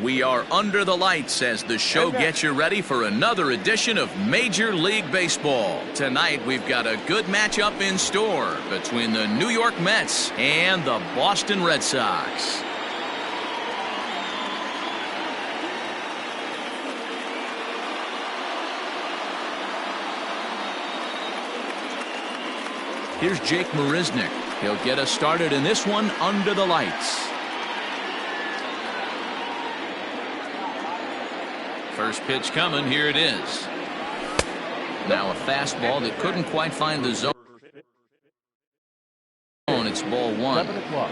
We are under the lights as the show gets you ready for another edition of Major League Baseball. Tonight we've got a good matchup in store between the New York Mets and the Boston Red Sox. Here's Jake Marisnick. He'll get us started in this one under the lights. First pitch coming. Here it is. Now a fastball that couldn't quite find the zone. It's ball one. 7 o'clock.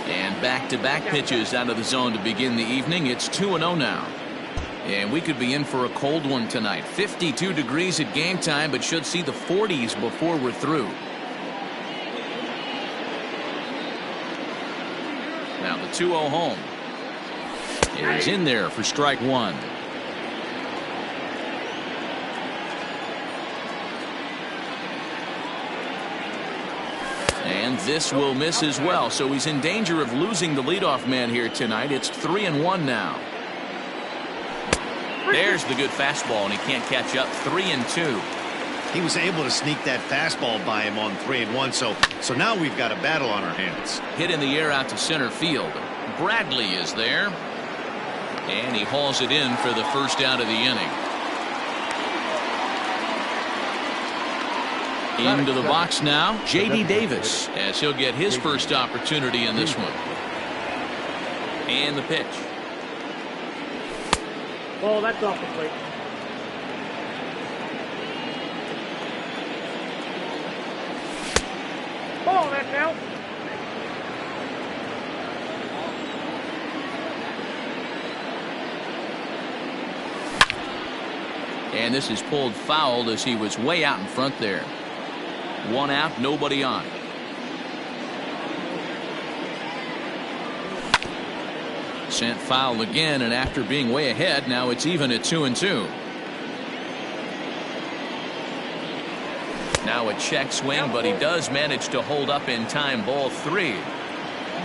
And back-to-back pitches out of the zone to begin the evening. It's 2-0 now. And we could be in for a cold one tonight. 52 degrees at game time, but should see the 40s before we're through. Now the 2-0 home. It is in there for strike one. And this will miss as well, so he's in danger of losing the leadoff man here tonight. It's 3-1 now. There's the good fastball, and he can't catch up. 3-2. He was able to sneak that fastball by him on 3-1, so now we've got a battle on our hands. Hit in the air out to center field. Bradley is there, and he hauls it in for the first out of the inning. Into the box now, J.D. Davis, as he'll get his first opportunity in this one. And the pitch. Oh, that's off the plate. Oh, that's out. And this is pulled foul as he was way out in front there. One out, nobody on. Sent foul again, and after being way ahead, now it's even at 2-2. Now a check swing, but he does manage to hold up in time. Ball three.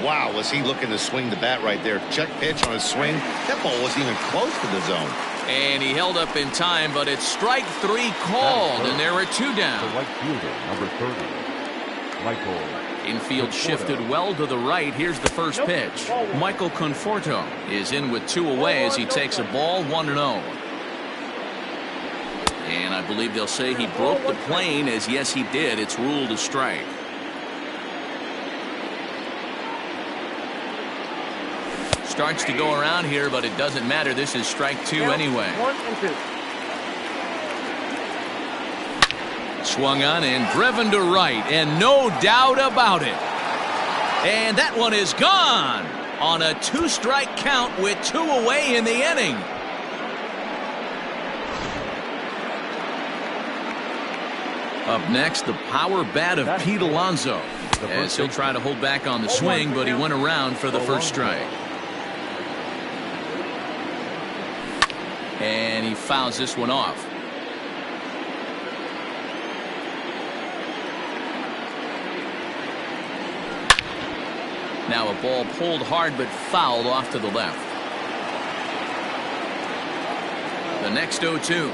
Wow, was he looking to swing the bat right there? Check pitch on his swing. That ball wasn't even close to the zone. And he held up in time, but it's strike three called, and there are two down. The right fielder, number 30, Michael. Infield shifted well to the right. Here's the first pitch. Michael Conforto is in with two away as he takes a ball 1-0. And I believe they'll say he broke the plane, as yes he did. It's ruled a strike. Starts to go around here, but it doesn't matter. This is strike two anyway. 1-2. Swung on and driven to right, and no doubt about it. And that one is gone on a two-strike count with two away in the inning. Up next, the power bat of Pete Alonso, as he'll try to hold back on the swing, but he went around for the first strike. And he fouls this one off. Now a ball pulled hard but fouled off to the left. The next 0-2.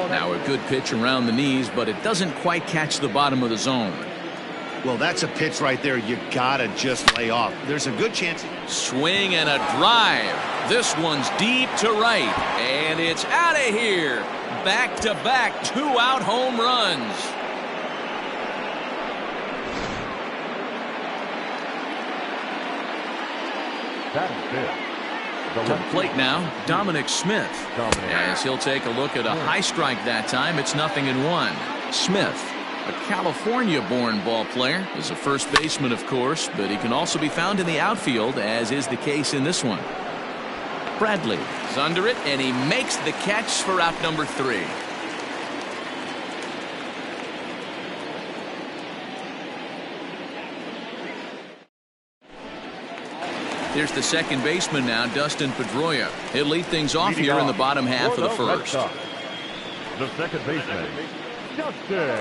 Now a good pitch around the knees, but it doesn't quite catch the bottom of the zone. Well, that's a pitch right there you gotta just lay off. There's a good chance. Swing and a drive. This one's deep to right, and it's out of here. Back-to-back two-out home runs. To the plate now, Dominic Smith. As he'll take a look at a high strike that time. It's 0-1. Smith, a California-born ball player, is a first baseman, of course, but he can also be found in the outfield, as is the case in this one. Bradley is under it, and he makes the catch for out number 3. Here's the second baseman now, Dustin Pedroia. He'll lead things off here in the bottom half of the first. The second baseman, Dustin.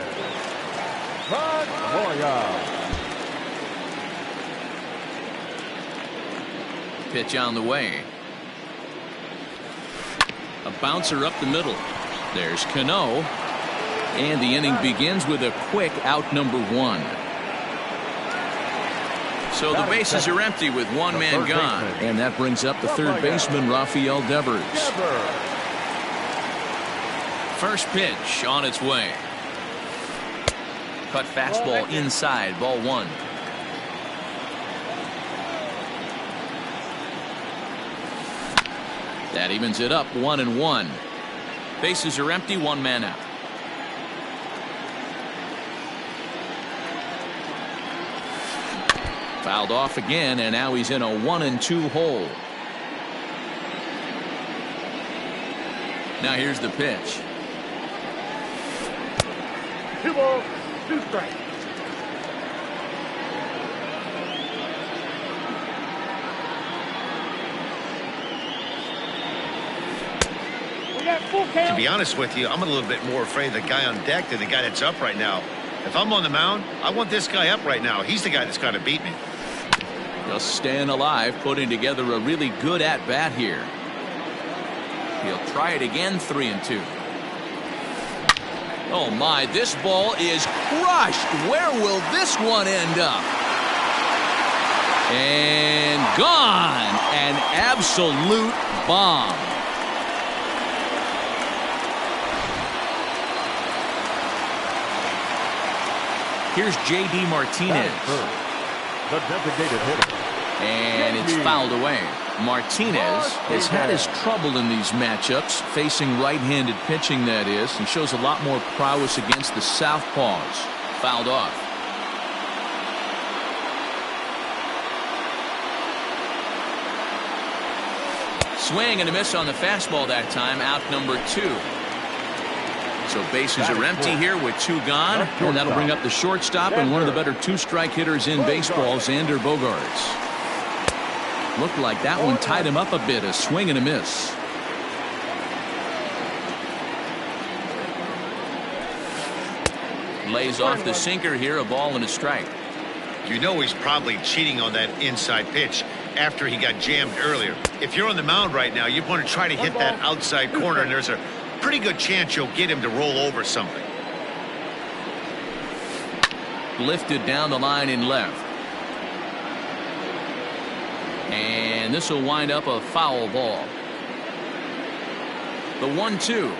Pitch on the way. A bouncer up the middle. There's Cano. And the inning begins with a quick out number 1. So the bases are empty with one man gone. And that brings up the third baseman, Rafael Devers. First pitch on its way. Cut fastball inside, ball 1. That evens it up, 1-1. Bases are empty, one man out. Fouled off again, and now he's in a 1-2 hole. Now here's the pitch. 2 balls, 2 strikes. To be honest with you, I'm a little bit more afraid of the guy on deck than the guy that's up right now. If I'm on the mound, I want this guy up right now. He's the guy that's got to beat me. Just staying alive, putting together a really good at-bat here. He'll try it again, 3-2. Oh my, this ball is crushed. Where will this one end up? And gone. An absolute bomb. Here's J.D. Martinez. The designated hitter. And it's fouled away. Martinez has had his trouble in these matchups, facing right-handed pitching, that is, and shows a lot more prowess against the southpaws. Fouled off. Swing and a miss on the fastball that time, out number 2. So bases are empty here with 2 gone, and that'll bring up the shortstop and one of the better 2-strike hitters in baseball, Xander Bogaerts. Looked like that one tied him up a bit, a swing and a miss. Lays off the sinker here, a ball and a strike. You know he's probably cheating on that inside pitch after he got jammed earlier. If you're on the mound right now, you want to try to hit that outside corner, and there's a pretty good chance you'll get him to roll over something. Lifted down the line in left. And this will wind up a foul ball. The 1-2.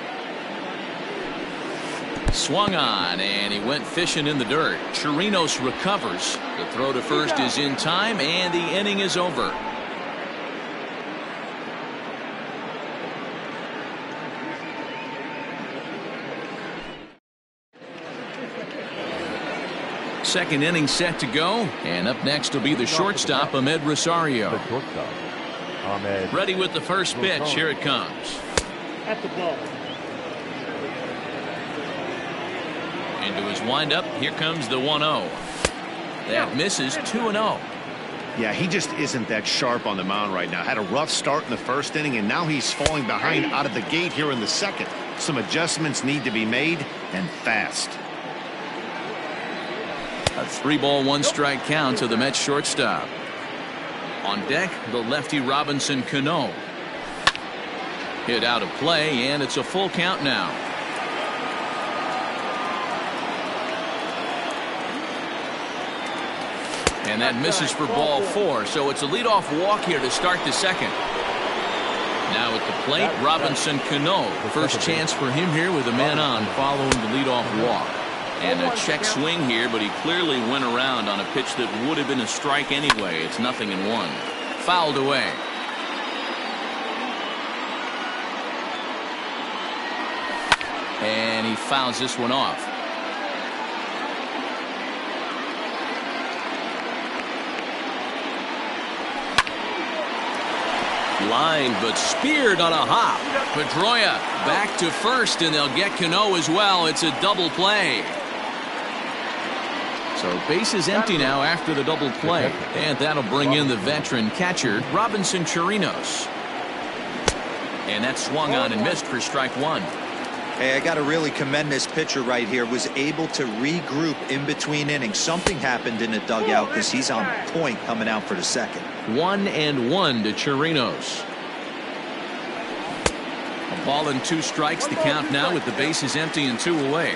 Swung on, and he went fishing in the dirt. Chirinos recovers. The throw to first is in time, and the inning is over. Second inning set to go, and up next will be the shortstop, Ahmed Rosario. Ready with the first pitch. Here it comes. At the ball. Into his windup. Here comes the 1-0. That misses, 2-0. Yeah, he just isn't that sharp on the mound right now. Had a rough start in the first inning, and now he's falling behind out of the gate here in the second. Some adjustments need to be made, and fast. A 3-ball, 1-strike count to the Mets shortstop. On deck, the lefty Robinson Cano. Hit out of play, and it's a full count now. And that misses for ball 4, so it's a leadoff walk here to start the second. Now at the plate, Robinson Cano. First chance for him here with a man on following the leadoff walk. And a check swing here, but he clearly went around on a pitch that would have been a strike anyway. It's 0-1. Fouled away. And he fouls this one off. Line, but speared on a hop. Pedroia back to first, and they'll get Cano as well. It's a double play. So bases empty now after the double play, and that'll bring in the veteran catcher Robinson Chirinos. And that swung on and missed for strike 1. Hey, I got to really commend this pitcher right here. Was able to regroup in between innings. Something happened in the dugout because he's on point coming out for the second. 1-1 to Chirinos. A ball and 2 strikes. The count now with the bases empty and 2 away.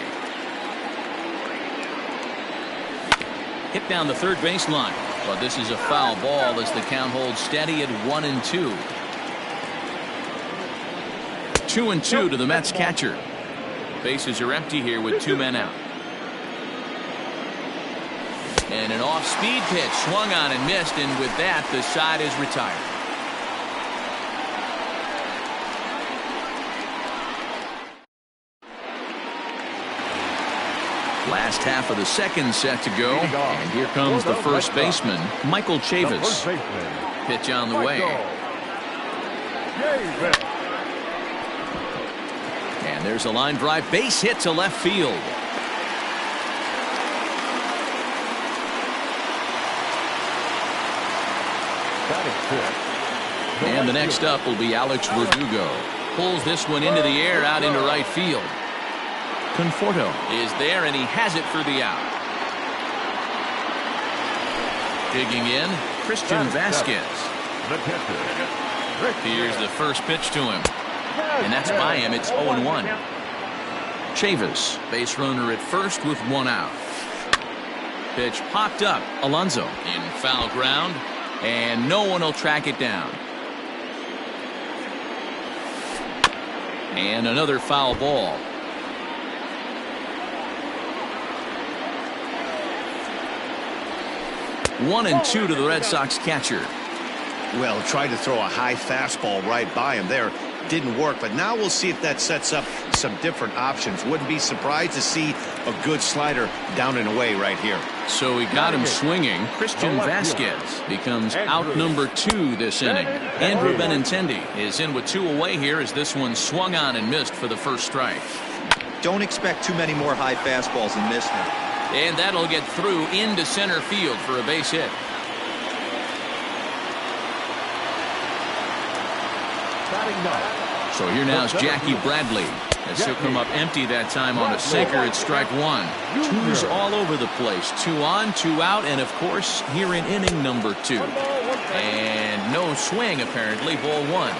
Hit down the third baseline, but this is a foul ball as the count holds steady at 1-2. 2-2 to the Mets catcher. Bases are empty here with 2 men out. And an off-speed pitch swung on and missed, and with that the side is retired. Last half of the second set to go, and here comes the first baseman, Michael Chavis. Pitch on the way. And there's a line drive, base hit to left field. And the next up will be Alex Verdugo. Pulls this one into the air out into right field. Conforto is there, and he has it for the out. Digging in, Christian Vasquez. Here's the first pitch to him, and that's by him. It's 0-1. Chavis, base runner at first with 1 out. Pitch popped up. Alonso in foul ground, and no one will track it down. And another foul ball. 1-2 to the Red Sox catcher. Well, tried to throw a high fastball right by him there. Didn't work, but now we'll see if that sets up some different options. Wouldn't be surprised to see a good slider down and away right here. So he got him swinging. Christian Vasquez becomes out number 2 this inning. Andrew Benintendi is in with 2 away here as this one swung on and missed for the first strike. Don't expect too many more high fastballs in this one. And that'll get through into center field for a base hit. So here now is Jackie Bradley. As he'll come up empty that time on a sinker at strike 1. 2's all over the place. 2 on, 2 out, and of course here in inning number 2. And no swing apparently. Ball 1.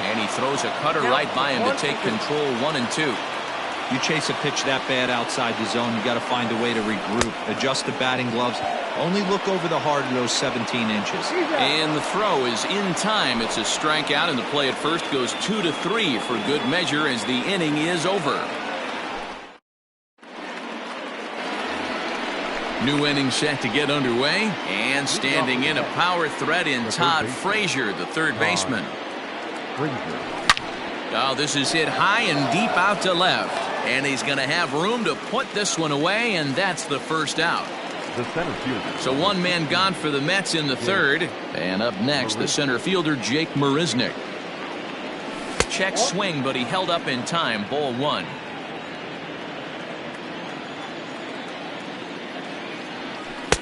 And he throws a cutter right by him to take control. 1-2. You chase a pitch that bad outside the zone, you got to find a way to regroup, adjust the batting gloves, only look over the heart of those 17 inches. And the throw is in time. It's a strikeout, and the play at first goes 2-3 for good measure as the inning is over. New inning set to get underway, and standing in a power threat in Todd Frazier, the third baseman. Oh, this is hit high and deep out to left. And he's going to have room to put this one away, and that's the first out. So 1 man gone for the Mets in the third. And up next, the center fielder, Jake Marisnick. Check swing, but he held up in time. Ball 1.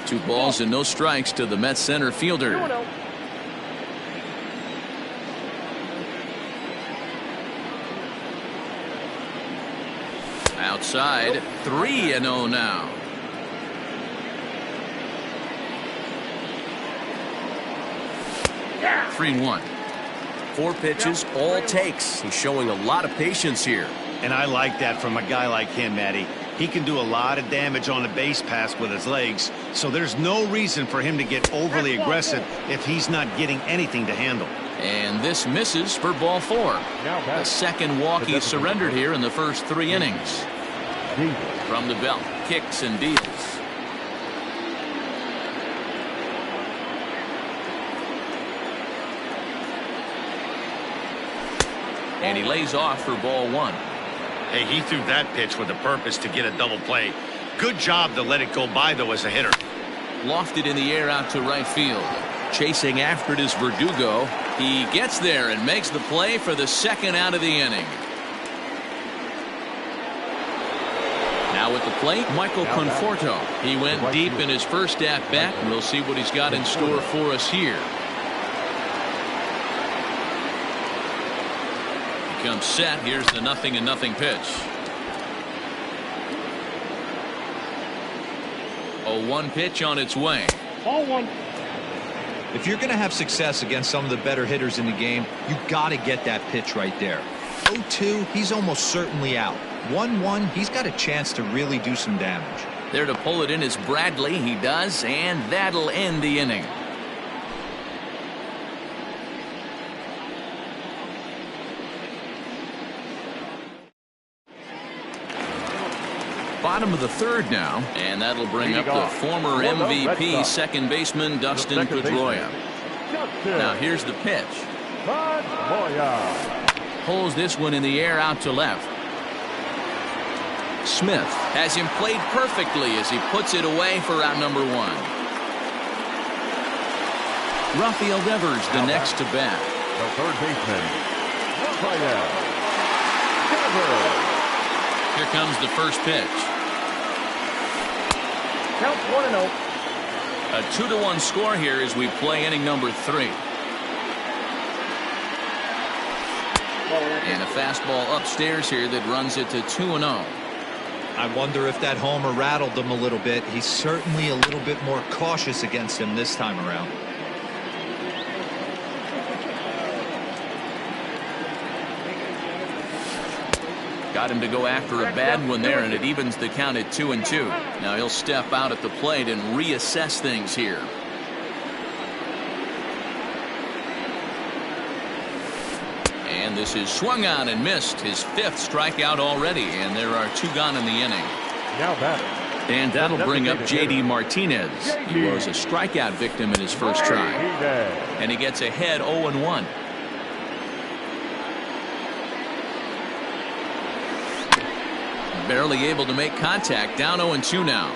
Two balls and no strikes to the Mets center fielder. Outside, 3-0 now. Yeah. 3-1. 4 pitches, all takes. He's showing a lot of patience here. And I like that from a guy like him, Matty. He can do a lot of damage on the base pass with his legs, so there's no reason for him to get overly aggressive if he's not getting anything to handle. And this misses for ball 4. The second walk he surrendered here in the first 3 innings. From the belt, kicks and deals. And he lays off for ball 1. Hey, he threw that pitch with a purpose to get a double play. Good job to let it go by, though, as a hitter. Lofted in the air out to right field. Chasing after it is Verdugo. He gets there and makes the play for the second out of the inning. Now at the plate, Michael Conforto. He went deep in his first at-bat, and we'll see what he's got in store for us here. comes set. Here's the 0-0 pitch. 0-1 pitch on its way. Ball one. If you're going to have success against some of the better hitters in the game, you got to get that pitch right there. 0-2, he's almost certainly out. 1-1, he's got a chance to really do some damage. There to pull it in is Bradley. He does, and that'll end the inning. Bottom of the third now, and that'll bring up the former MVP second baseman Dustin Pedroia. Now here's the pitch. Pulls this one in the air out to left. Smith has him played perfectly as he puts it away for out number one. Rafael Devers the next to bat. The third baseman, Rafael Devers. Here comes the first pitch. Count 1-0. A 2-1 score here as we play inning number 3. And a fastball upstairs here that runs it to 2-0. I wonder if that homer rattled him a little bit. He's certainly a little bit more cautious against him this time around. Got him to go after a bad one there, and it evens the count at 2-2. Now he'll step out at the plate and reassess things here. And this is swung on and missed. His 5th strikeout already, and there are 2 gone in the inning. Now batter. And that'll bring up J.D. Martinez. He was a strikeout victim in his first try. And he gets ahead 0-1. Barely able to make contact. Down 0-2 now.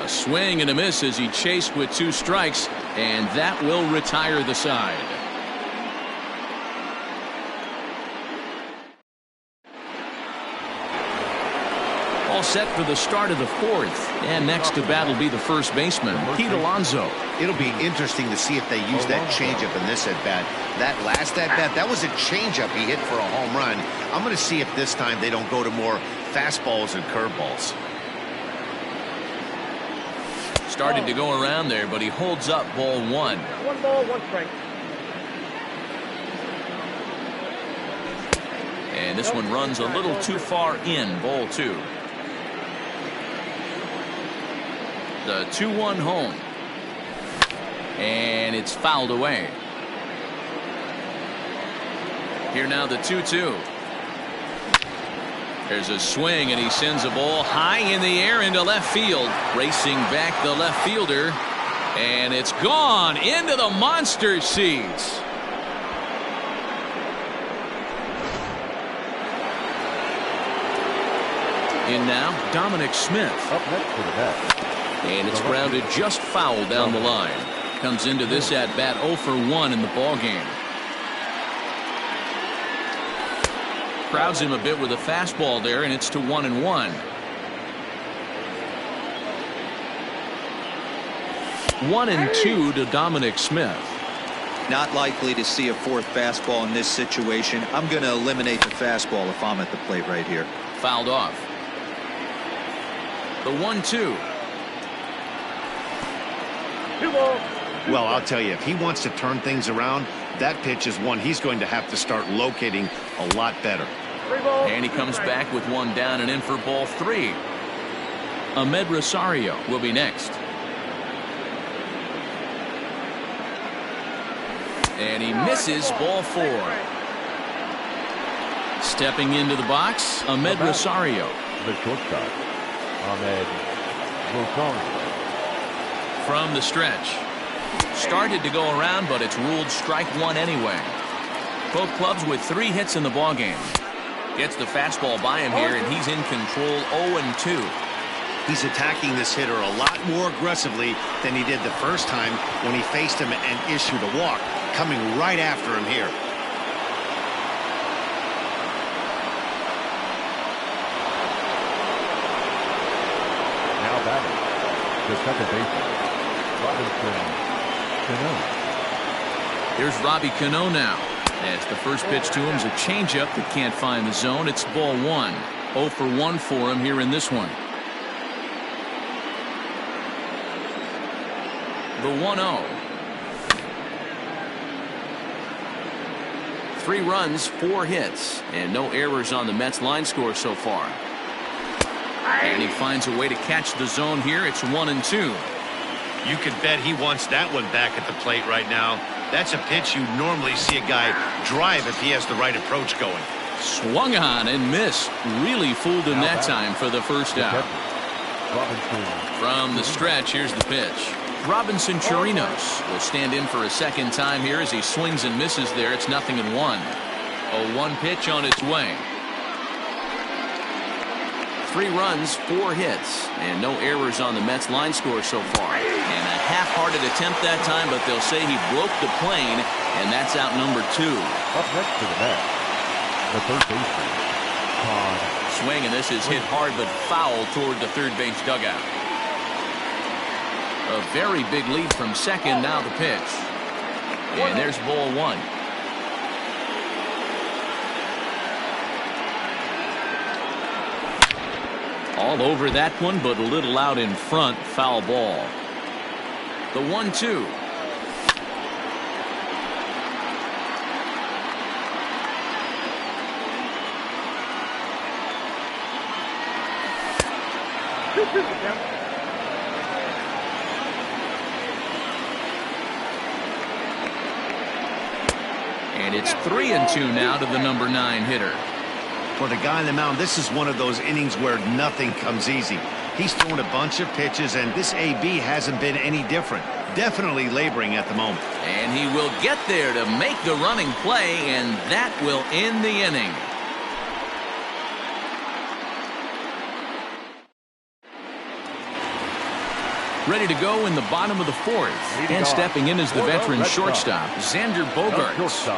A swing and a miss as he chased with 2 strikes, and that will retire the side. All set for the start of the 4th, and next to bat will be the first baseman, Pete Alonso. It'll be interesting to see if they use that changeup in this at-bat. That last at-bat, that was a changeup he hit for a home run. I'm going to see if this time they don't go to more fastballs and curveballs. Started to go around there, but he holds up ball 1. 1 ball, 1 strike. And this one runs a little too far in, ball 2. The 2-1 home. And it's fouled away. Here now the 2-2. There's a swing, and he sends a ball high in the air into left field. Racing back the left fielder. And it's gone into the monster seats. In now, Dominic Smith. Up next to the bat. And it's grounded just foul down the line. Comes into this at-bat 0 for 1 in the ballgame. Crowds him a bit with a fastball there, and it's to 1-1. 1-2 to Dominic Smith. Not likely to see a 4th fastball in this situation. I'm going to eliminate the fastball if I'm at the plate right here. Fouled off. The 1-2. 2 balls. Well, I'll tell you, if he wants to turn things around, that pitch is one he's going to have to start locating a lot better. 3 balls. And he comes back with 1 down and in for ball 3. Ahmed Rosario will be next. And he misses ball 4. Stepping into the box, Ahmed Rosario. The shortstop, Ahmed Rosario. From the stretch. Started to go around, but it's ruled strike 1 anyway. Both clubs with 3 hits in the ballgame. Gets the fastball by him here, and he's in control 0-2. He's attacking this hitter a lot more aggressively than he did the first time when he faced him and issued a walk. Coming right after him here. Now batting, the second baseman, Here's Robbie Cano now. As the first pitch to him is a changeup that can't find the zone. It's ball 1. 0 for 1 for him here in this one. The 1-0. 3 runs, 4 hits, and no errors on the Mets line score so far. And he finds a way to catch the zone here. It's 1-2. You can bet he wants that one back at the plate right now. That's a pitch you normally see a guy drive if he has the right approach going. Swung on and missed. Really fooled him that time for the first out. From the stretch, here's the pitch. Robinson Chirinos will stand in for a second time here as he swings and misses there. It's 0-1. A 1 pitch on its way. 3 runs, 4 hits, and no errors on the Mets line score so far. And a half-hearted attempt that time, but they'll say he broke the plane, and that's out number 2. Up next to the Mets, the third baseman, Todd. Swing, and this is hit hard but foul toward the third base dugout. A very big lead from second. Now the pitch. And there's ball 1. All over that one, but a little out in front. Foul ball. The 1-2. And it's 3-2 now to the number 9 hitter. For the guy on the mound, this is one of those innings where nothing comes easy. He's thrown a bunch of pitches, and this AB hasn't been any different. Definitely laboring at the moment. And he will get there to make the running play, and that will end the inning. Ready to go in the bottom of the 4th. And stepping in is the veteran shortstop, Xander Bogaerts.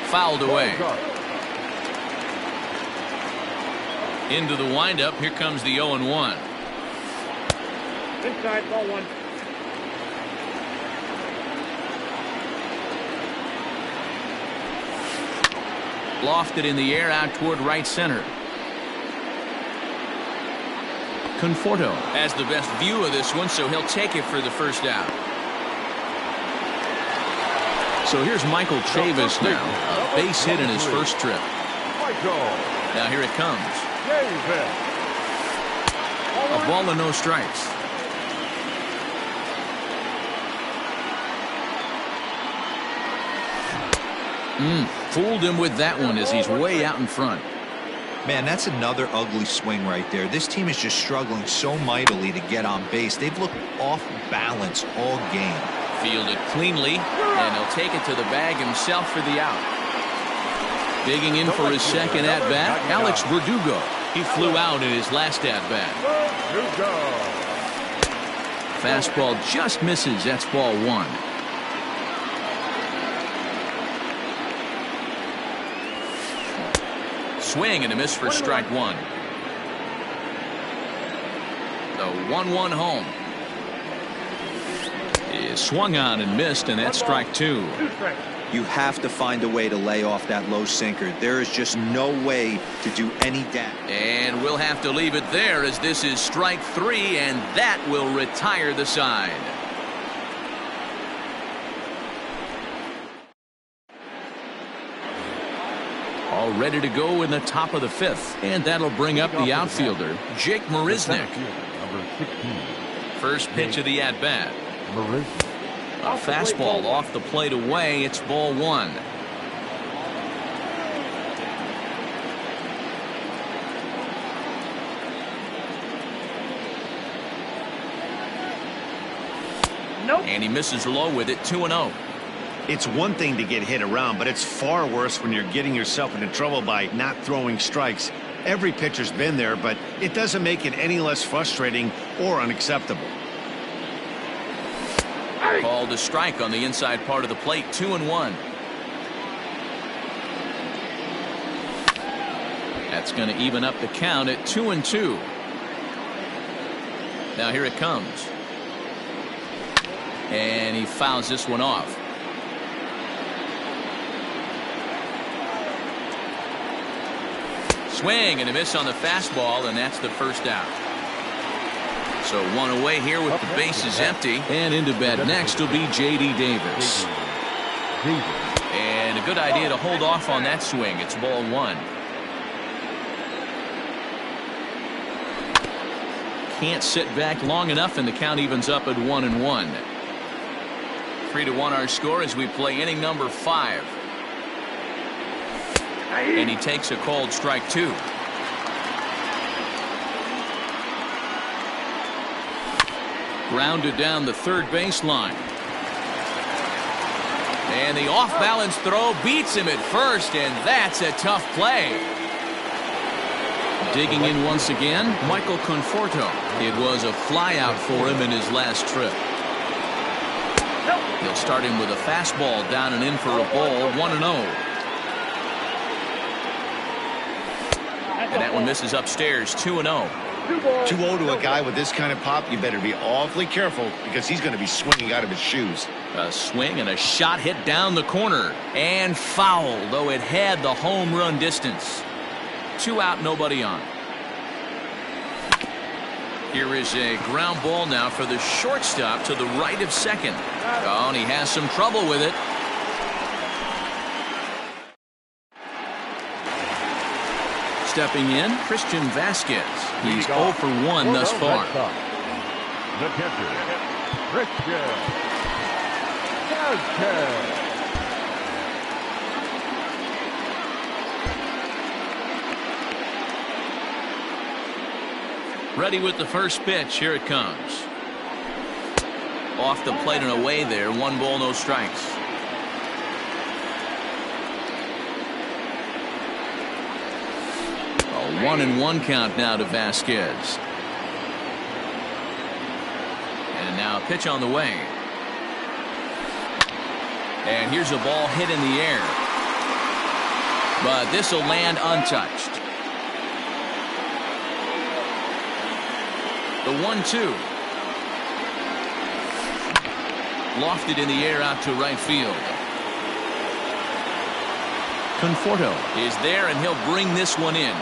Fouled away. Into the windup. Here comes the 0-1. Inside, ball 1. Lofted in the air out toward right center. Conforto has the best view of this one, so he'll take it for the first out. So here's Michael Chavis now. A base hit in his first trip. Now here it comes. A ball and no strikes. Fooled him with that one as he's way out in front. Man, that's another ugly swing right there. This team is just struggling so mightily to get on base. They've looked off balance all game. Fielded cleanly, and he'll take it to the bag himself for the out. Digging in for his second at-bat, Alex Verdugo. He flew out in his last at-bat. Fastball just misses. That's ball 1. Swing and a miss for strike 1. The 1-1 home. Is swung on and missed, and that's strike 2. You have to find a way to lay off that low sinker. There is just no way to do any damage. And we'll have to leave it there as this is strike 3, and that will retire the side. All ready to go in the top of the 5th, and that'll bring up the outfielder, Jake Marisnick. First pitch of the at-bat. A fastball off the plate away. It's ball 1. Nope. And he misses low with it. 2-0. It's one thing to get hit around, but it's far worse when you're getting yourself into trouble by not throwing strikes. Every pitcher's been there, but it doesn't make it any less frustrating or unacceptable. Called a strike on the inside part of the plate. 2-1. That's going to even up the count at 2-2. Now here it comes. And he fouls this one off. Swing and a miss on the fastball, and that's the first out. So one away here with the bases empty. And into bat next will be J.D. Davis. And a good idea to hold off on that swing. It's ball one. Can't sit back long enough, and the count evens up at 1-1. 3-1 our score as we play inning number 5. And he takes a called strike 2. Grounded down the third baseline. And the off-balance throw beats him at first, and that's a tough play. Digging in once again, Michael Conforto. It was a flyout for him in his last trip. They'll start him with a fastball down and in for a ball, 1-0. And that one misses upstairs, 2-0. 2-0 to a guy with this kind of pop. You better be awfully careful because he's going to be swinging out of his shoes. A swing and a shot hit down the corner and foul, though it had the home run distance. 2 out, nobody on. Here is a ground ball now for the shortstop to the right of second. Oh, and he has some trouble with it. Stepping in, Christian Vasquez. He's 0 for 1 thus far. The catcher, Christian Vasquez. Ready with the first pitch. Here it comes. Off the plate and away there. 1 ball, no strikes. A 1-1 count now to Vasquez. And now a pitch on the way. And here's a ball hit in the air. But this will land untouched. The 1-2. Lofted in the air out to right field. Conforto is there, and he'll bring this one in.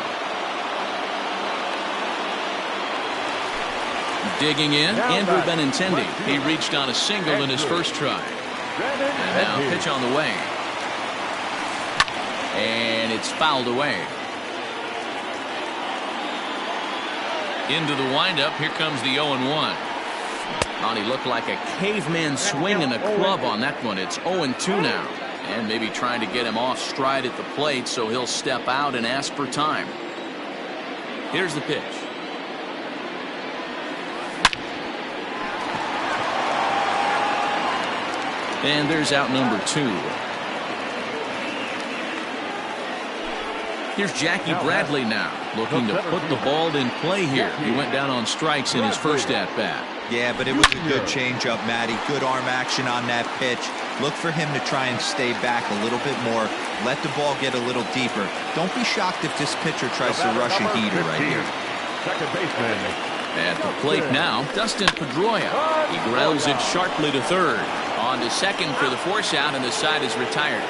Digging in, Andrew Benintendi. He reached on a single in his first try. And now pitch on the way. And it's fouled away. Into the windup. Here comes the 0-1. Oh, he looked like a caveman swinging a club on that one. It's 0-2 now. And maybe trying to get him off stride at the plate, so he'll step out and ask for time. Here's the pitch. And there's out number 2. Here's Jackie Bradley now, looking to put the ball in play here. He went down on strikes in his first at-bat. Yeah, but it was a good changeup, Matty. Good arm action on that pitch. Look for him to try and stay back a little bit more. Let the ball get a little deeper. Don't be shocked if this pitcher tries to rush a heater right here. Second baseman. At the plate now, Dustin Pedroia. He grounds it sharply to third. On to second for the force out, and the side is retired.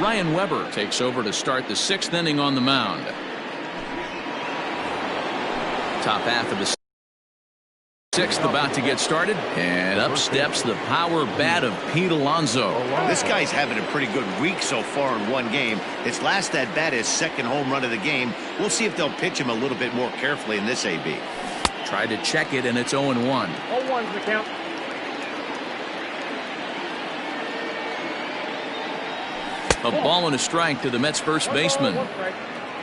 Ryan Weber takes over to start the 6th inning on the mound. Top half of the 6th about to get started, and up steps the power bat of Pete Alonso. This guy's having a pretty good week so far in one game. His last at bat is 2nd home run of the game. We'll see if they'll pitch him a little bit more carefully in this AB. Tried to check it, and it's 0-1. 0-1's the count. A ball and a strike to the Mets first baseman.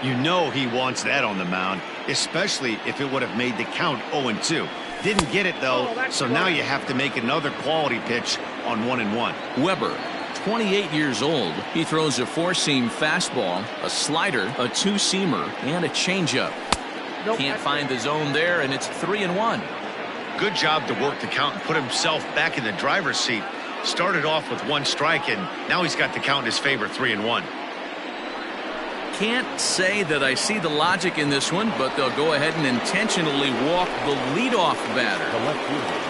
You know he wants that on the mound, especially if it would have made the count 0-2. Didn't get it, though, so now you have to make another quality pitch on 1-1. Weber, 28 years old. He throws a 4-seam fastball, a slider, a 2-seamer, and a changeup. Can't find the zone there, and it's 3-1. Good job to work the count and put himself back in the driver's seat. Started off with 1 strike, and now he's got the count in his favor, 3-1. can't say that I see the logic in this one, but they'll go ahead and intentionally walk the leadoff batter. The left fielder,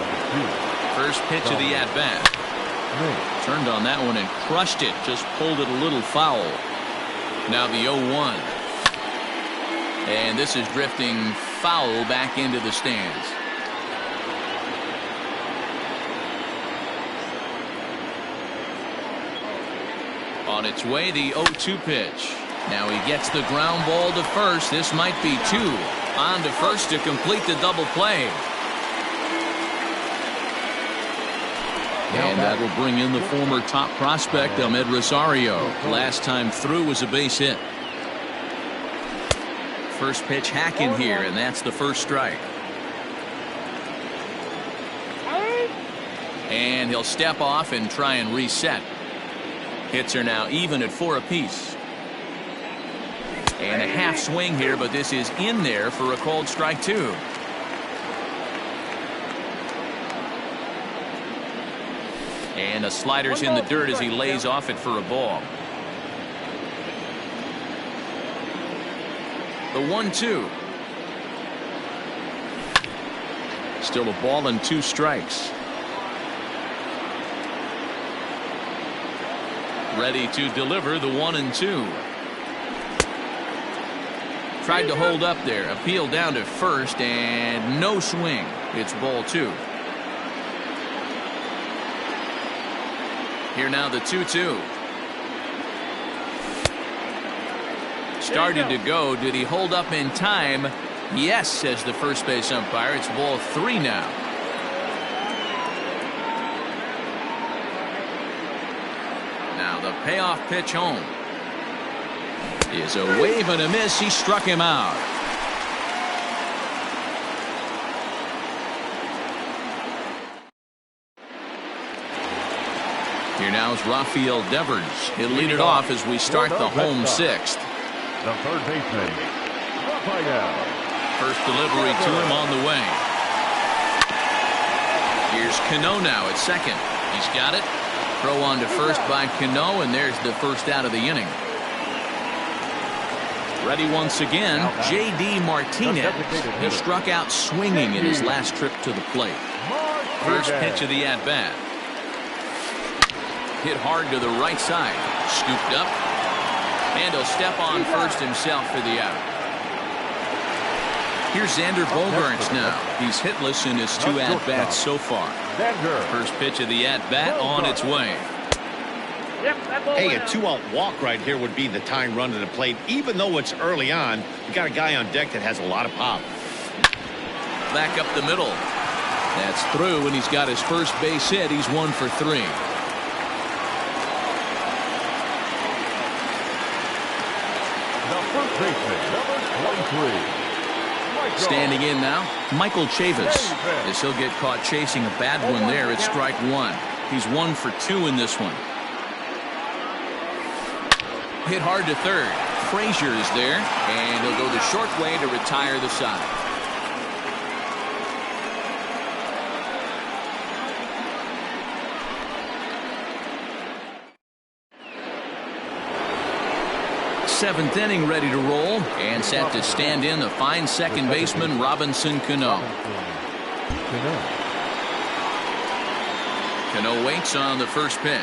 First pitch of the at-bat. Turned on that one and crushed it. Just pulled it a little foul. Now the 0-1. And this is drifting foul back into the stands. On its way, the 0-2 pitch. Now he gets the ground ball to first. This might be two. On to first to complete the double play. And that will bring in the former top prospect, Ahmed Rosario. Last time through was a base hit. First pitch hacking here, and that's the first strike. And he'll step off and try and reset. Hits are now even at 4 apiece. And a half swing here, but this is in there for a called strike 2. And a slider's in the dirt as he lays off it for a ball. The 1-2. Still a ball and 2 strikes. Ready to deliver the 1-2. Tried to hold up there. Appeal down to first and no swing. It's ball 2. Here now the 2-2. Started to go. Did he hold up in time? Yes, says the first base umpire. It's ball 3 now. Now the payoff pitch home is a wave and a miss. He struck him out. Here now is Rafael Devers. He'll lead it off as we start the home 6th. the third baseman, Rafael. First delivery to him on the way. Here's Cano now at second. He's got it. Throw on to first by Cano, and there's the first out of the inning. Ready once again, J.D. Martinez. He struck out swinging in his last trip to the plate. First pitch of the at-bat. Hit hard to the right side. Scooped up. And he'll step on first himself for the out. Here's Xander Bogaerts now. He's hitless in his 2 at-bats so far. First pitch of the at-bat on its way. Hey, a 2-out walk right here would be the tying run to the plate. Even though it's early on, you got a guy on deck that has a lot of pop. Back up the middle. That's through, and he's got his first base hit. He's 1 for 3. The first baseman, number 23. Standing in now, Michael Chavis. As he'll get caught chasing a bad one there, it's strike 1. He's 1 for 2 in this one. Hit hard to third. Frazier is there, and he'll go the short way to retire the side. Seventh inning ready to roll, and set to stand in the fine second baseman Robinson Cano. Cano waits on the first pitch.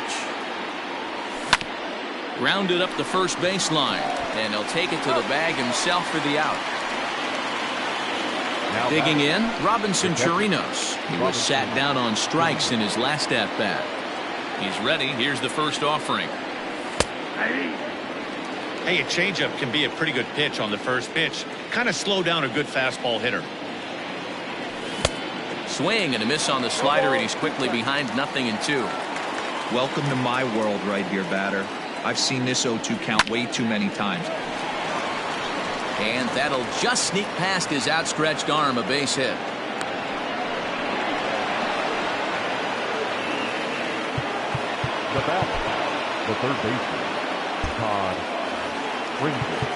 Grounded up the first baseline, and he'll take it to the bag himself for the out. Digging in, Robinson Chirinos. He was sat down on strikes in his last at-bat. He's ready. Here's the first offering. Hey, a changeup can be a pretty good pitch on the first pitch. Kind of slow down a good fastball hitter. Swing and a miss on the slider, and he's quickly behind 0-2. Welcome to my world right here, batter. I've seen this 0-2 count way too many times. And that'll just sneak past his outstretched arm, a base hit. The bat, the third baseman, Todd Springfield.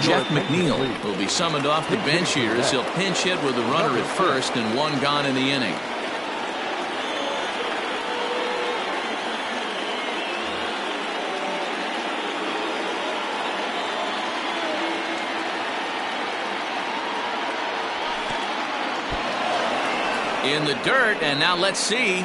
Jeff McNeil will be summoned off the bench here as he'll pinch hit with a runner at first and 1 gone in the inning. in the dirt, and now let's see.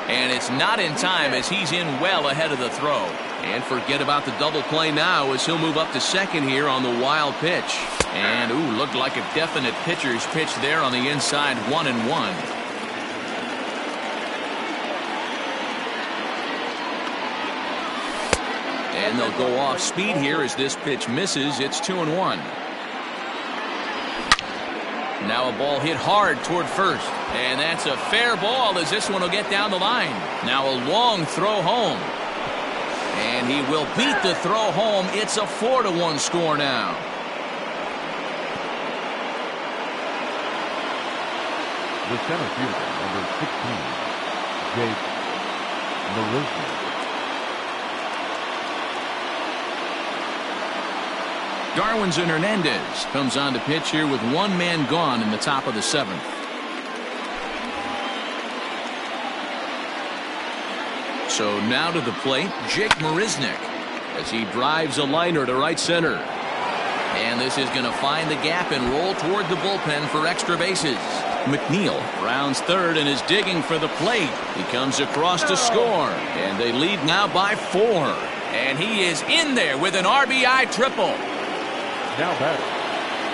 And it's not in time as he's in well ahead of the throw. And forget about the double play now as he'll move up to second here on the wild pitch. And, ooh, looked like a definite pitcher's pitch there on the inside, 1-1. And they'll go off speed here as this pitch misses. It's 2-1. Now a ball hit hard toward first. And that's a fair ball as this one will get down the line. Now a long throw home. And he will beat the throw home. It's a 4-1 score now. The center fielder, number 16, Jake Marisnik. Darwinson Hernandez comes on to pitch here with one man gone in the top of the seventh. So now to the plate, Jake Marisnik as he drives a liner to right center. And this is going to find the gap and roll toward the bullpen for extra bases. McNeil rounds third and is digging for the plate. He comes across to score. And they lead now by 4. And he is in there with an RBI triple. Now batting,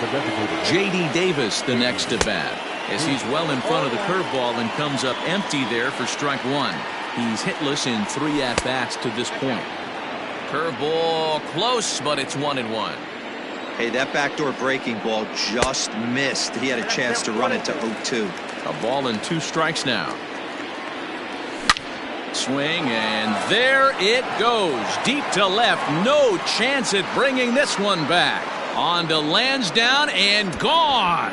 the designated J.D. Davis the next to bat as he's well in front of the curveball and comes up empty there for strike 1. He's hitless in 3 at-bats to this point. Curveball close, but it's 1-1. Hey, that backdoor breaking ball just missed. He had a chance to run it to 0-2. A ball and 2 strikes now. Swing, and there it goes. Deep to left. No chance at bringing this one back. On to Lansdowne and gone.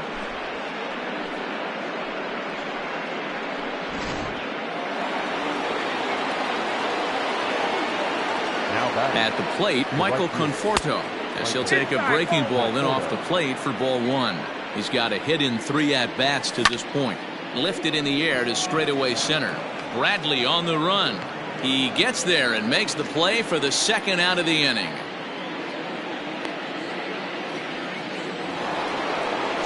At the plate, Michael Conforto as he'll take a breaking ball in off the plate for ball 1. He's got a hit in 3 at-bats to this point. Lifted in the air to straightaway center. Bradley on the run. He gets there and makes the play for the second out of the inning.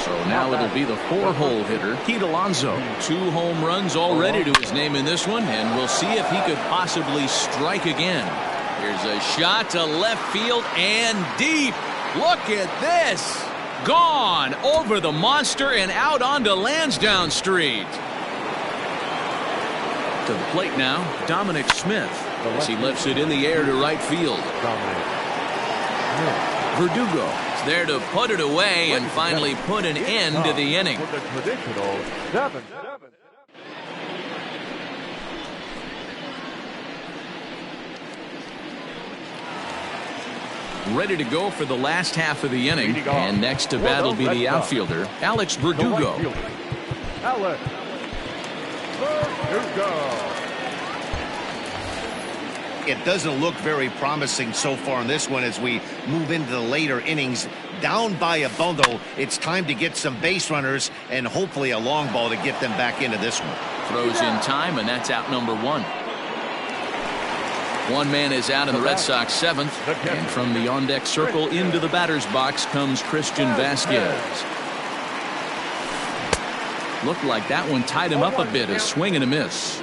So now it'll be the 4-hole hitter, Pete Alonso. 2 home runs already to his name in this one, and we'll see if he could possibly strike again. Here's a shot to left field and deep. Look at this. Gone over the monster and out onto Lansdowne Street. To the plate now, Dominic Smith as he lifts it in the air to right field. Verdugo is there to put it away and finally put an end to the inning. For the traditional 7-7. Ready to go for the last half of the inning. And next to bat will be the outfielder, Alex Verdugo. Alex Verdugo. It doesn't look very promising so far in this one as we move into the later innings. Down by a bundle, it's time to get some base runners and hopefully a long ball to get them back into this one. Throws in time, and that's out number 1. One man is out in the Red Sox 7th, and from the on-deck circle into the batter's box comes Christian Vasquez. Looked like that one tied him up a bit, a swing and a miss.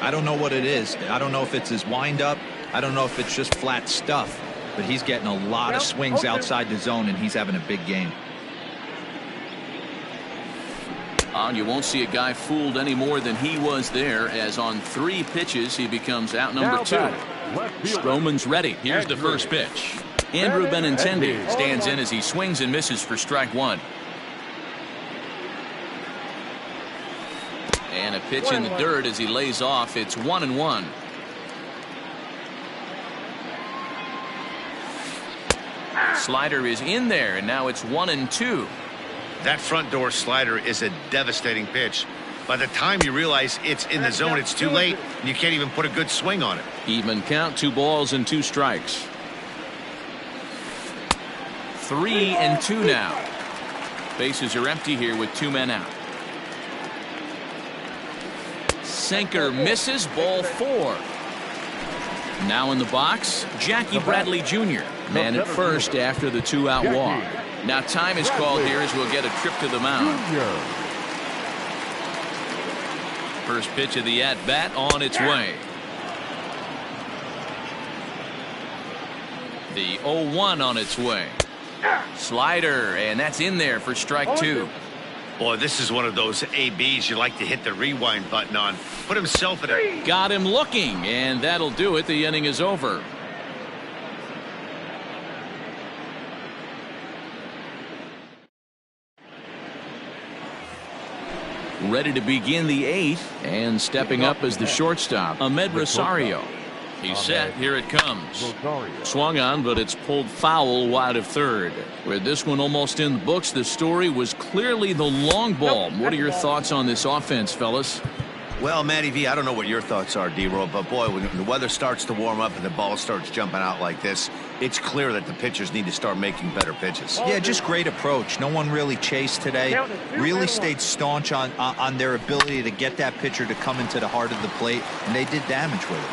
I don't know what it is. I don't know if it's his windup. I don't know if it's just flat stuff. But he's getting a lot of swings outside the zone, and he's having a big game. You won't see a guy fooled any more than he was there, as on 3 pitches he becomes out number 2. Stroman's ready. Here's the first pitch. Andrew Benintendi stands in as he swings and misses for strike 1. And a pitch in the dirt as he lays off. It's 1-1. Slider is in there, and now it's 1-2. That front door slider is a devastating pitch. By the time you realize it's in the zone, it's too late, and you can't even put a good swing on it. Even count, 2 balls and 2 strikes. 3-2 now. Bases are empty here with 2 men out. Sinker misses, ball 4. Now in the box, Jackie Bradley Jr. Man at first after the 2-out walk. Now time is called here as we'll get a trip to the mound. First pitch of the at-bat on its way. The 0-1 on its way. Slider, and that's in there for strike 2. Boy, this is one of those ABs you like to hit the rewind button on. Put himself in a... Got him looking, and that'll do it. The inning is over. Ready to begin the 8th, and stepping up as the shortstop, Ahmed Rosario. He's set. Here it comes. Swung on, but it's pulled foul wide of third. With this one almost in the books, the story was clearly the long ball. What are your thoughts on this offense, fellas? Well, Matty V, I don't know what your thoughts are, D-Roll, but boy, when the weather starts to warm up and the ball starts jumping out like this, it's clear that the pitchers need to start making better pitches. Yeah, just great approach. No one really chased today. Really stayed staunch on their ability to get that pitcher to come into the heart of the plate, and they did damage with it.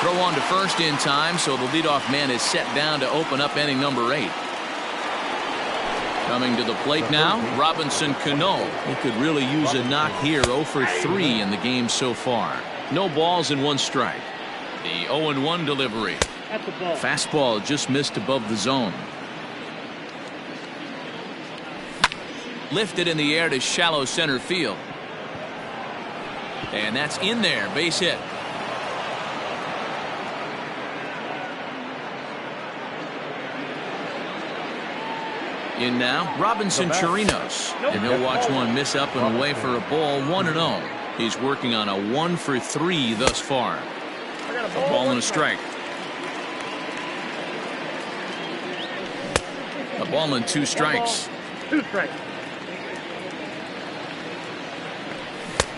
Throw on to first in time, so the leadoff man is set down to open up inning number 8. Coming to the plate now, Robinson Cano. He could really use a knock here. 0 for 3 in the game so far. No balls and 1 strike. The 0-1 delivery. Fastball just missed above the zone. Lifted in the air to shallow center field. And that's in there. Base hit. In now, Robinson Chirinos. And he'll watch one miss up and away for a ball. 1-0. He's working on a 1 for 3 thus far. A ball and a strike. A ball and 2 strikes. 2 strikes.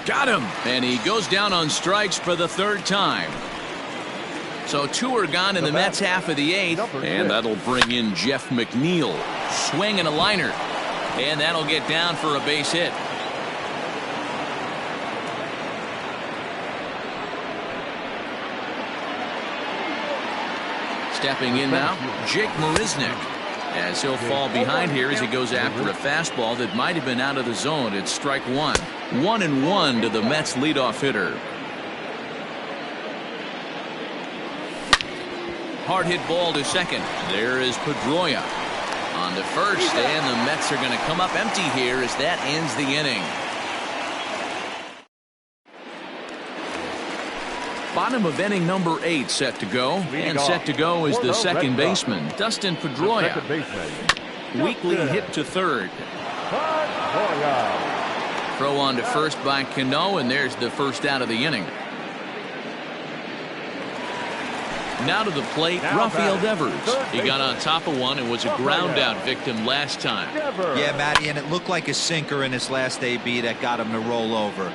Got him. And he goes down on strikes for the 3rd time. So 2 are gone in the Mets half of the 8th. And that'll bring in Jeff McNeil. Swing and a liner. And that'll get down for a base hit. Stepping in now, Jake Marisnick. As he'll fall behind here as he goes after a fastball that might have been out of the zone. It's strike 1. 1-1 to the Mets leadoff hitter. Hard hit ball to second. There is Pedroia on to first, and the Mets are going to come up empty here as that ends the inning. Bottom of inning number 8 set to go, and set to go is the second baseman, Dustin Pedroia. Weakly hit to third. Throw on to first by Cano, and there's the first out of the inning. Now to the plate, Rafael Devers. He got on top of one and was a ground out victim last time. Yeah, Matty, and it looked like a sinker in his last AB that got him to roll over.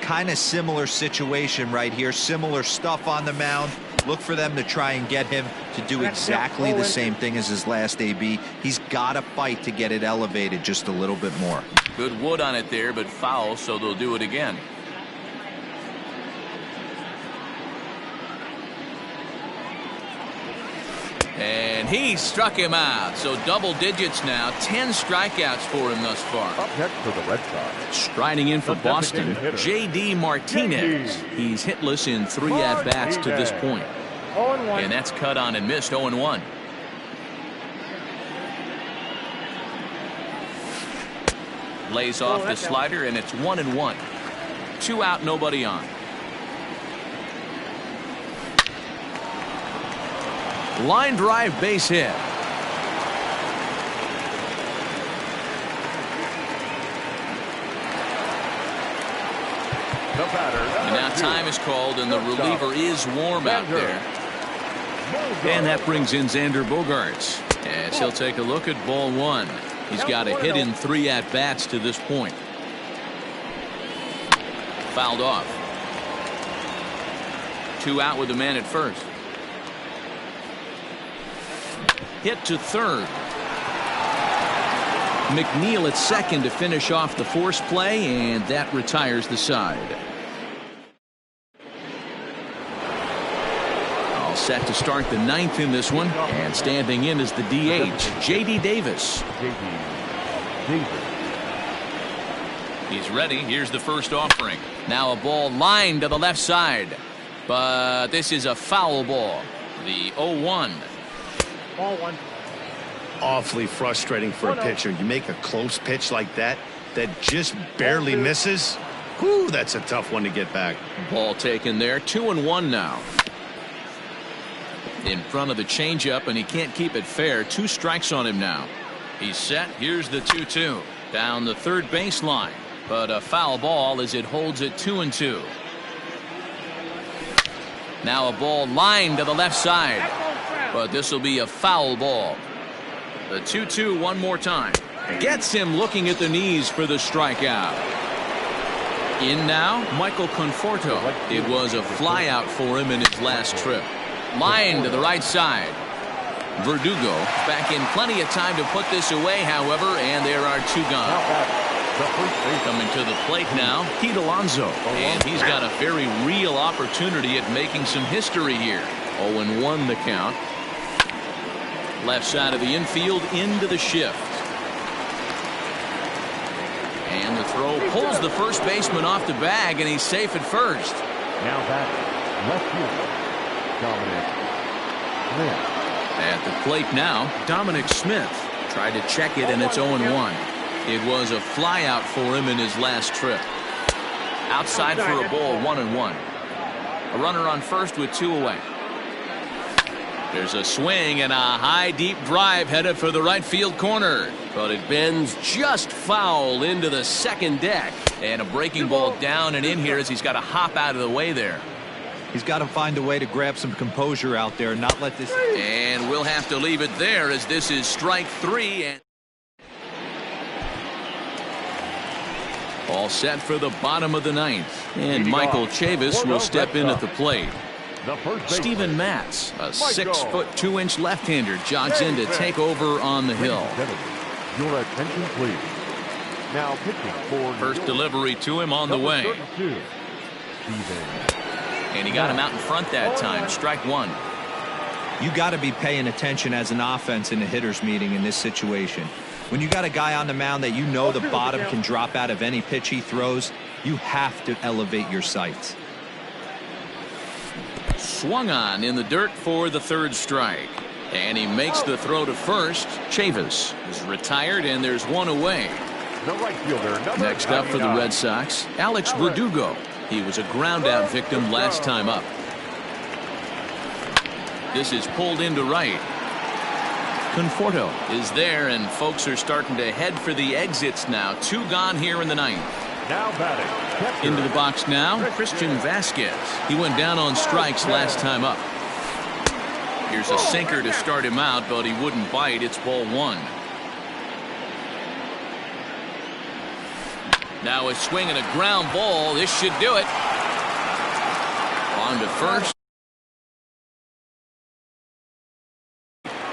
Kind of similar situation right here. Similar stuff on the mound. Look for them to try and get him to do exactly the same thing as his last AB. He's got to fight to get it elevated just a little bit more. Good wood on it there, but foul, so they'll do it again. And he struck him out. So double digits now. 10 strikeouts for him thus far. Up next for the Red Sox. Striding in for Boston, J.D. Martinez. He's hitless in 3 at-bats to this point. And that's cut on and missed. 0-1. Lays off the slider, and it's 1-1. 2 out, nobody on. Line drive base hit. And now time is called, and the reliever is warm out there. And that brings in Xander Bogaerts as he'll take a look at ball 1. He's got a hit in 3 at-bats to this point. Fouled off. 2 out with the man at first. Hit to third. McNeil at second to finish off the force play, and that retires the side. All set to start the 9th in this one, and standing in is the DH, J.D. Davis. He's ready. Here's the first offering. Now a ball lined to the left side. But this is a foul ball. The 0-1. Ball one. Awfully frustrating for a pitcher. You make a close pitch like that just barely misses. Whew, that's a tough one to get back. Ball taken there. 2-1 now. In front of the changeup, and he can't keep it fair. 2 strikes on him now. He's set. Here's the 2-2. Down the third baseline. But a foul ball as it holds it 2-2. Now a ball lined to the left side. But this will be a foul ball. The 2-2 one more time. Gets him looking at the knees for the strikeout. In now, Michael Conforto. It was a flyout for him in his last trip. Line to the right side. Verdugo back in plenty of time to put this away, however, and there are 2 gone. Coming to the plate now, Pete Alonso. And he's got a very real opportunity at making some history here. 0-1 the count. Left side of the infield into the shift. And the throw pulls the first baseman off the bag, and he's safe at first. Now batting, left fielder, Dominic Smith. At the plate now, Dominic Smith tried to check it, and it's 0-1. It was a flyout for him in his last trip. Outside for a ball, 1-1. A runner on first with 2 away. There's a swing and a high deep drive headed for the right field corner. But it bends just foul into the second deck. And a breaking ball down and in here as he's got to hop out of the way there. He's got to find a way to grab some composure out there and not let this. And we'll have to leave it there as this is strike 3. And all set for the bottom of the 9th. And Michael Chavis will step in at the plate. Steven Matz, a 6'2" left-hander, jogs in to take over on the hill. Your attention, please. Now pitching for first delivery to him on the way. And he got him out in front that time. Strike 1. You got to be paying attention as an offense in a hitter's meeting in this situation. When you got a guy on the mound that you know the bottom can drop out of any pitch he throws, you have to elevate your sights. Swung on in the dirt for the 3rd strike. And he makes the throw to first. Chavis is retired, and there's 1 away. The right fielder, next up for the Red Sox, Alex Verdugo. He was a ground-out victim last time up. This is pulled into right. Conforto is there, and folks are starting to head for the exits now. 2 gone here in the 9th. Now batting. Into the box now, Christian Vasquez. He went down on strikes last time up. Here's a sinker to start him out, but he wouldn't bite. It's ball 1. Now a swing and a ground ball. This should do it. On to first.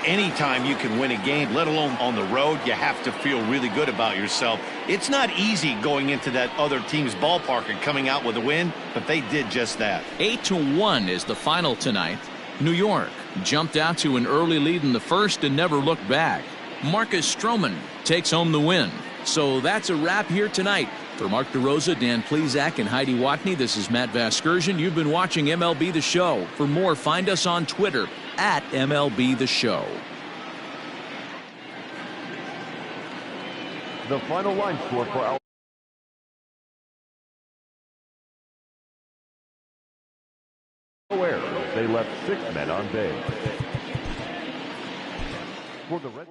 Anytime you can win a game, let alone on the road, you have to feel really good about yourself. It's not easy going into that other team's ballpark and coming out with a win, but they did just that. 8-1 is the final tonight. New York jumped out to an early lead in the first and never looked back. Marcus Stroman takes home the win. So that's a wrap here tonight. For Mark DeRosa, Dan Plesac, and Heidi Watney, this is Matt Vasgersian. You've been watching MLB The Show. For more, find us on Twitter at MLB The Show. The final line score for our they left 6 men on base. For the Red